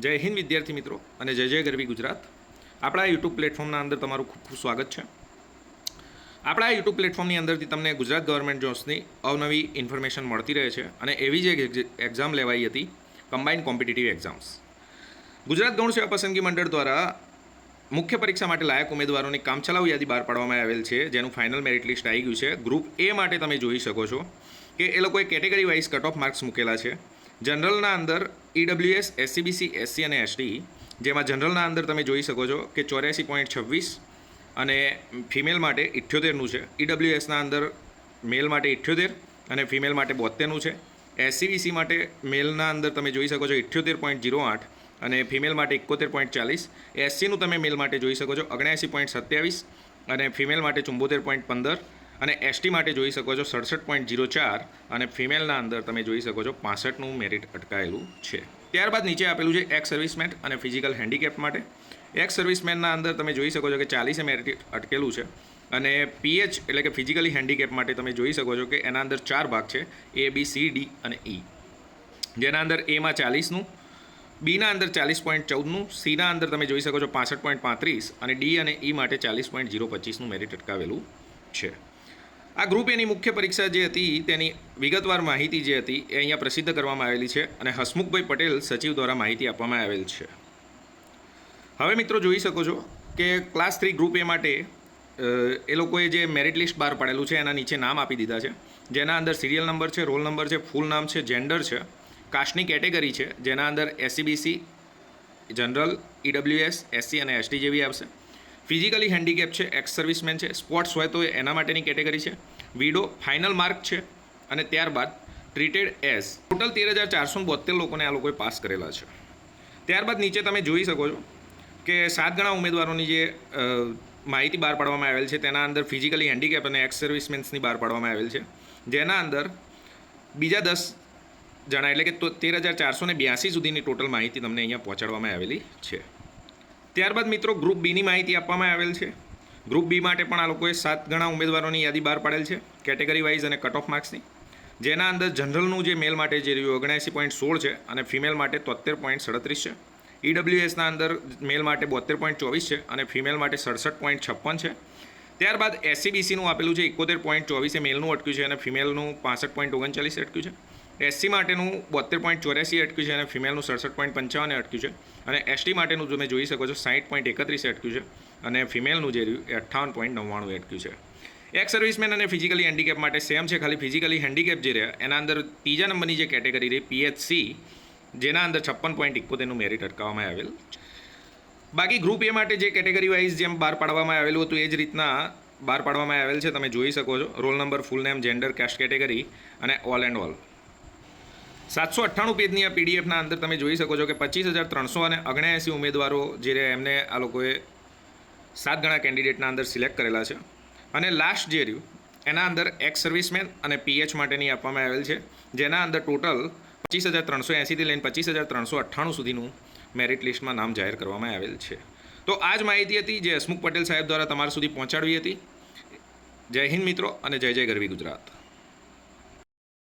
જય હિન્દ વિદ્યાર્થી મિત્રો અને જય જય ગરવી ગુજરાત. આપણા યુટ્યુબ પ્લેટફોર્મના અંદર તમારું ખૂબ ખૂબ સ્વાગત છે. આપણા યુટ્યુબ પ્લેટફોર્મની અંદરથી તમને ગુજરાત ગવર્મેન્ટ જોબ્સની અવનવી ઇન્ફોર્મેશન મળતી રહે છે અને એવી જ એક એક્ઝામ લેવાઈ હતી, કમ્બાઇન્ડ કોમ્પિટિટિવ એક્ઝામ્સ. ગુજરાત ગૌણ સેવા પસંદગી મંડળ દ્વારા મુખ્ય પરીક્ષા માટે લાયક ઉમેદવારોની કામચલાઉ યાદી બહાર પાડવામાં આવેલ છે, જેનું ફાઇનલ મેરિટ લિસ્ટ આવી ગયું છે. ગ્રુપ એ માટે તમે જોઈ શકો છો કે એ લોકોએ category wise cut off marks મૂકેલા છે. જનરલના અંદર ઈડબ્લ્યુએસ, એસસીબીસી, એસસી અને એસટી, જેમાં જનરલના અંદર તમે જોઈ શકો છો કે 84.26 અને ફિમેલ માટે 78નું છે. ઈડબ્લ્યુએસના અંદર મેલ માટે 78 અને ફિમેલ માટે 72નું છે. એસસીબીસી માટે મેલના અંદર તમે જોઈ શકો છો 78.08 અને ફિમેલ માટે 71.40. એસસીનું તમે મેલ માટે જોઈ શકો છો 79.27 અને ફિમેલ માટે 74.15 અને એસટી માટે જોઈ શકો છો 67.04 અને ફિમેલના અંદર તમે જોઈ શકો છો 65નું મેરિટ અટકાયેલું છે. ત્યારબાદ નીચે આપેલું છે એક્સ સર્વિસમેન અને ફિઝિકલ હેન્ડીકેપ માટે. એક્સ સર્વિસમેનના અંદર તમે જોઈ શકો છો કે 40 મેરિટ અટકેલું છે અને પીએચ એટલે કે ફિઝિકલી હેન્ડીકેપ માટે તમે જોઈ શકો છો કે એના અંદર 4 ભાગ છે, એ, બી, સી, ડી અને ઈ. જેના અંદર એમાં 40નું, બીના અંદર 40.14નું, સીના અંદર તમે જોઈ શકો છો 65.35 અને ડી અને ઈ માટે 40.025નું મેરિટ અટકાવેલું છે. આ ગ્રુપ એની મુખ્ય પરીક્ષા જે હતી તેની વિગતવાર માહિતી જે હતી એ અહીંયા પ્રસિદ્ધ કરવામાં આવેલી છે અને હસમુખભાઈ પટેલ સચિવ દ્વારા માહિતી આપવામાં આવેલ છે. હવે મિત્રો જોઈ શકો છો કે ક્લાસ 3 ગ્રુપ એ માટે એ લોકોએ જે મેરિટ લિસ્ટ બહાર પાડેલું છે એના નીચે નામ આપી દીધા છે, જેના અંદર સિરિયલ નંબર છે, રોલ નંબર છે, ફૂલ નામ છે, જેન્ડર છે, કાસ્ટની કેટેગરી છે, જેના અંદર એસસીબીસી, જનરલ, ઈડબ્લ્યુએસ, એસસી અને એસટી જેવી આવશે. ફિઝિકલી હેન્ડીકેપ છે, એક્સ સર્વિસમેન છે, સ્પોર્ટ્સ હોય તો એના માટેની કેટેગરી છે, વિડો, ફાઇનલ માર્ક છે અને ત્યારબાદ ટ્રીટેડ એઝ. ટોટલ 13,472 લોકોને આ લોકોએ પાસ કરેલા છે. ત્યારબાદ નીચે તમે જોઈ શકો છો કે 7 ગણા ઉમેદવારોની જે માહિતી બહાર પાડવામાં આવેલ છે તેના અંદર ફિઝિકલી હેન્ડીકેપ અને એક્સ સર્વિસમેન્સની બહાર પાડવામાં આવેલ છે, જેના અંદર બીજા 10 જણા એટલે કે 13,482 સુધીની ટોટલ માહિતી તમને અહીંયા પહોંચાડવામાં આવેલી છે. ત્યારબાદ મિત્રો ગ્રુપ બીની માહિતી આપવામાં આવેલ છે. ગ્રુપ બી માટે પણ આ લોકોએ 7 ગણા ઉમેદવારોની યાદી બહાર પાડેલ છે કેટેગરી વાઇઝ અને કટ ઓફ માર્ક્સની, જેના અંદર જનરલનું જે મેલ માટે જે રહ્યું 79.16 છે અને ફિમેલ માટે 73.37 છે. ઈડબ્લ્યુએસના અંદર મેલ માટે 72.24 છે અને ફિમેલ માટે 67.56 છે. ત્યારબાદ એસસીબીસીનું આપેલું છે 71.24 એ મેલનું અટક્યું છે અને ફિમેલનું 65.39 અટક્યું છે. એસસી માટેનું 72.84 અટક્યું છે અને ફિમેલનું 67.55 અટક્યું છે અને એસટી માટેનું તમે જોઈ શકો છો 60.31 અટક્યું છે અને ફિમેલનું જે રહ્યું એ 58.99 અટક્યું છે. એક્સ સર્વિસમેન અને ફિઝિકલી હેન્ડીકેપ માટે સેમ છે, ખાલી ફિઝિકલી હેન્ડીકેપ જે રહ્યા એના અંદર ત્રીજા નંબરની જે કેટેગરી રહી પીએચસી, જેના અંદર 56.71નું મેરિટ અટકાવવામાં આવેલ. બાકી ગ્રુપ એ માટે જે કેટેગરી વાઇઝ જેમ બહાર પાડવામાં આવેલું હતું એ જ રીતના બહાર પાડવામાં આવેલ છે, તમે જોઈ શકો છો. Roll number, full name, gender, caste category અને ઓલ એન્ડ ઓલ. 798 પેજની આ પીડીએફના અંદર તમે જોઈ શકો છો કે 25,379 ઉમેદવારો જે રહ્યા એમને આ લોકોએ 7 ગણા કેન્ડિડેટના અંદર સિલેક્ટ કરેલા છે અને લાસ્ટ જે રહ્યું એના અંદર એક્સ સર્વિસમેન અને પીએચ માટેની આપવામાં આવેલ છે, જેના અંદર ટોટલ 25,380થી લઈને 25,398 સુધીનું મેરિટ લિસ્ટમાં નામ જાહેર કરવામાં આવેલ છે. તો આ જ માહિતી હતી જે હસમુખ પટેલ સાહેબ દ્વારા તમારા સુધી પહોંચાડવી હતી. જય હિન્દ મિત્રો અને જય જય ગરવી ગુજરાત.